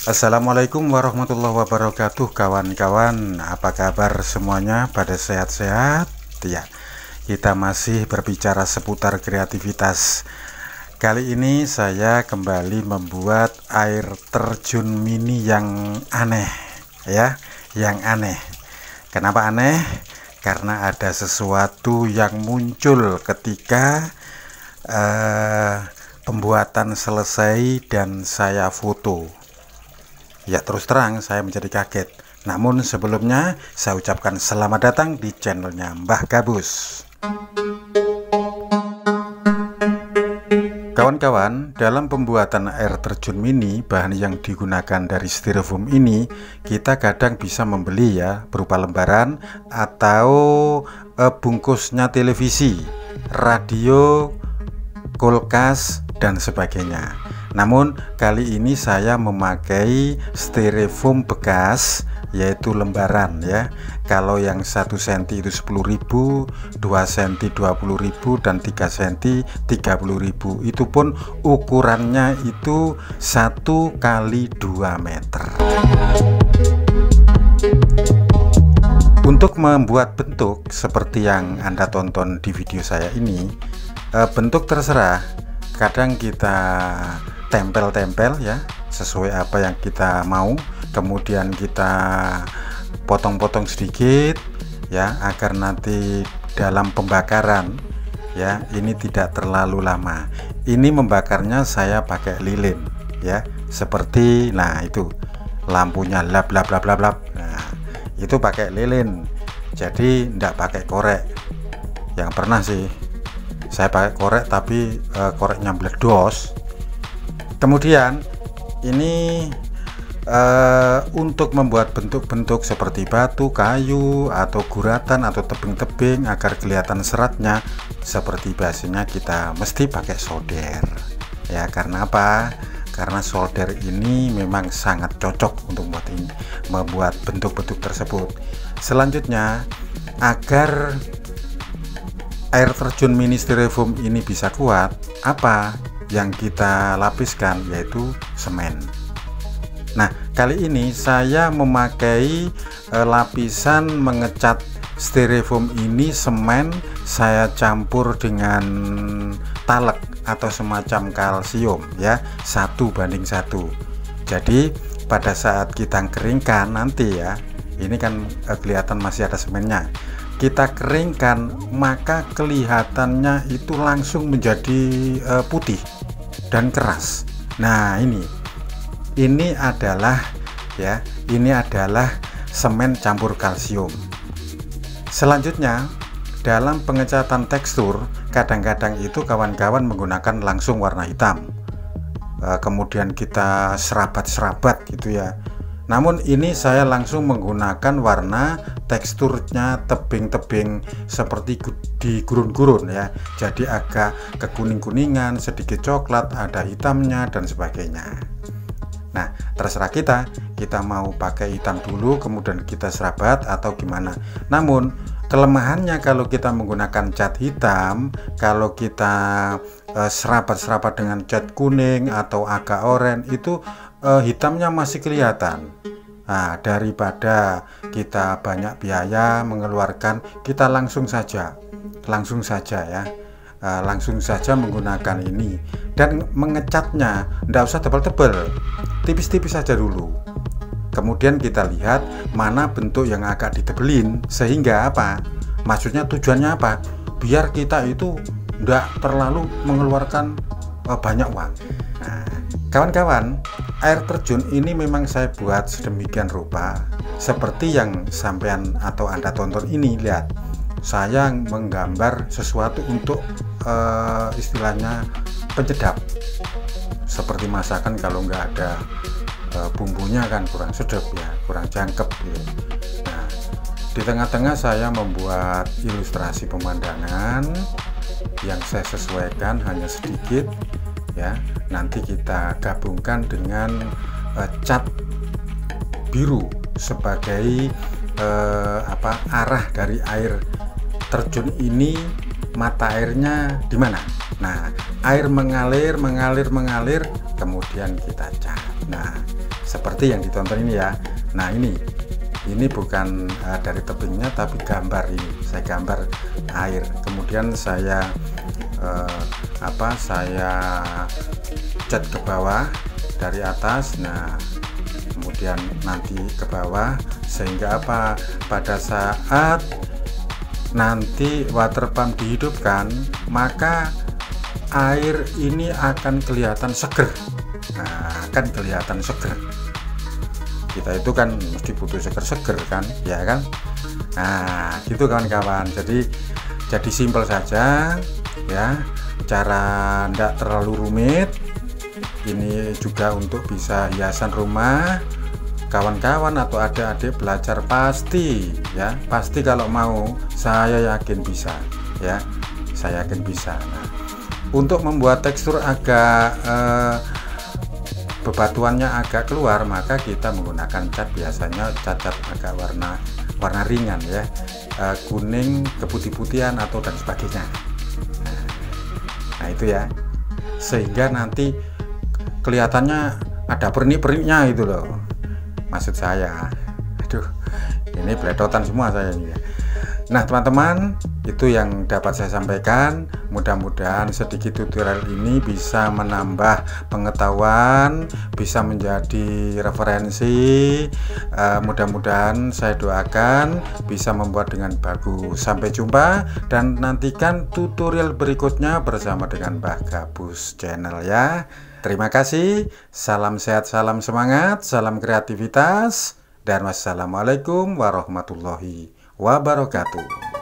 Assalamualaikum warahmatullahi wabarakatuh, kawan-kawan. Apa kabar semuanya? Pada sehat-sehat ya. Kita masih berbicara seputar kreativitas. Kali ini saya kembali membuat air terjun mini yang aneh ya, yang aneh. Kenapa aneh? Karena ada sesuatu yang muncul ketika pembuatan selesai dan saya foto. Ya, terus terang saya menjadi kaget. Namun sebelumnya saya ucapkan selamat datang di channelnya Mbah Gabus. Kawan-kawan, dalam pembuatan air terjun mini, bahan yang digunakan dari styrofoam ini kita kadang bisa membeli ya, berupa lembaran atau bungkusnya televisi, radio, kulkas dan sebagainya. Namun kali ini saya memakai styrofoam bekas, yaitu lembaran ya. Kalau yang 1 cm itu 10.000, 2 cm 20.000, dan 3 cm 30.000. Itu pun ukurannya itu 1 kali 2 meter. Untuk membuat bentuk seperti yang Anda tonton di video saya ini, bentuk terserah. Kadang kita tempel-tempel ya, sesuai apa yang kita mau, kemudian kita potong-potong sedikit ya, agar nanti dalam pembakaran ya ini tidak terlalu lama. Ini membakarnya saya pakai lilin ya, seperti nah itu lampunya lap lap lap lap lap. Nah, itu pakai lilin, jadi tidak pakai korek. Yang pernah sih saya pakai korek, tapi koreknya meledos. Kemudian ini untuk membuat bentuk-bentuk seperti batu, kayu, atau guratan atau tebing-tebing agar kelihatan seratnya, seperti biasanya kita mesti pakai solder ya. Karena apa? Karena solder ini memang sangat cocok untuk membuat bentuk-bentuk tersebut. Selanjutnya, agar air terjun mini styrofoam ini bisa kuat, apa yang kita lapiskan? Yaitu semen. Nah, kali ini saya memakai lapisan mengecat styrofoam ini, semen saya campur dengan talek atau semacam kalsium ya, 1:1. Jadi pada saat kita keringkan nanti ya, ini kan kelihatan masih ada semennya, kita keringkan, maka kelihatannya itu langsung menjadi putih dan keras. Nah, ini adalah ya, ini adalah semen campur kalsium. Selanjutnya, dalam pengecatan tekstur, kadang-kadang itu kawan-kawan menggunakan langsung warna hitam, kemudian kita serabat-serabat gitu ya. Namun ini saya langsung menggunakan warna teksturnya tebing-tebing seperti di gurun-gurun ya. Jadi agak kekuning-kuningan, sedikit coklat, ada hitamnya dan sebagainya. Nah, terserah kita mau pakai hitam dulu kemudian kita serabat atau gimana. Namun kelemahannya kalau kita menggunakan cat hitam, kalau kita serabat-serabat dengan cat kuning atau agak oranye, itu hitamnya masih kelihatan. Nah, daripada kita banyak biaya mengeluarkan, kita langsung saja ya, langsung saja menggunakan ini. Dan mengecatnya tidak usah tebal-tebal, tipis-tipis saja dulu. Kemudian kita lihat mana bentuk yang agak ditebelin, sehingga apa? Maksudnya tujuannya apa? Biar kita itu tidak terlalu mengeluarkan banyak uang. Nah, kawan-kawan, air terjun ini memang saya buat sedemikian rupa seperti yang sampean atau Anda tonton ini. Lihat, saya menggambar sesuatu untuk istilahnya penyedap, seperti masakan kalau nggak ada bumbunya kan kurang sedap ya, kurang jangkep gitu. Nah, di tengah-tengah saya membuat ilustrasi pemandangan yang saya sesuaikan hanya sedikit ya. Nanti kita gabungkan dengan cat biru sebagai arah dari air terjun ini, mata airnya di mana. Nah, air mengalir, kemudian kita cat. Nah, seperti yang ditonton ini ya. Nah ini bukan dari tebingnya, tapi gambar ini saya gambar air, kemudian saya saya cat ke bawah dari atas. Nah kemudian nanti ke bawah, sehingga apa, pada saat nanti water pump dihidupkan maka air ini akan kelihatan seger. Nah, akan kelihatan seger. Kita itu kan mesti butuh seger-seger kan, ya kan. Nah gitu kawan-kawan, jadi simpel saja ya, cara ndak terlalu rumit. Ini juga untuk bisa hiasan rumah. Kawan-kawan atau adik-adik belajar pasti ya, pasti kalau mau, saya yakin bisa ya, saya yakin bisa. Nah, untuk membuat tekstur agak bebatuannya agak keluar, maka kita menggunakan cat, biasanya cat agak warna ringan ya, kuning keputih-putihan atau dan sebagainya. Nah itu ya, sehingga nanti kelihatannya ada pernik-perniknya itu loh, maksud saya. Aduh, ini beledotan semua saya ini ya. Nah teman-teman, itu yang dapat saya sampaikan. Mudah-mudahan sedikit tutorial ini bisa menambah pengetahuan, bisa menjadi referensi. Mudah-mudahan saya doakan bisa membuat dengan bagus. Sampai jumpa dan nantikan tutorial berikutnya bersama dengan Mbah Gabus Channel ya. Terima kasih, salam sehat, salam semangat, salam kreativitas, dan wassalamualaikum warahmatullahi wabarakatuh.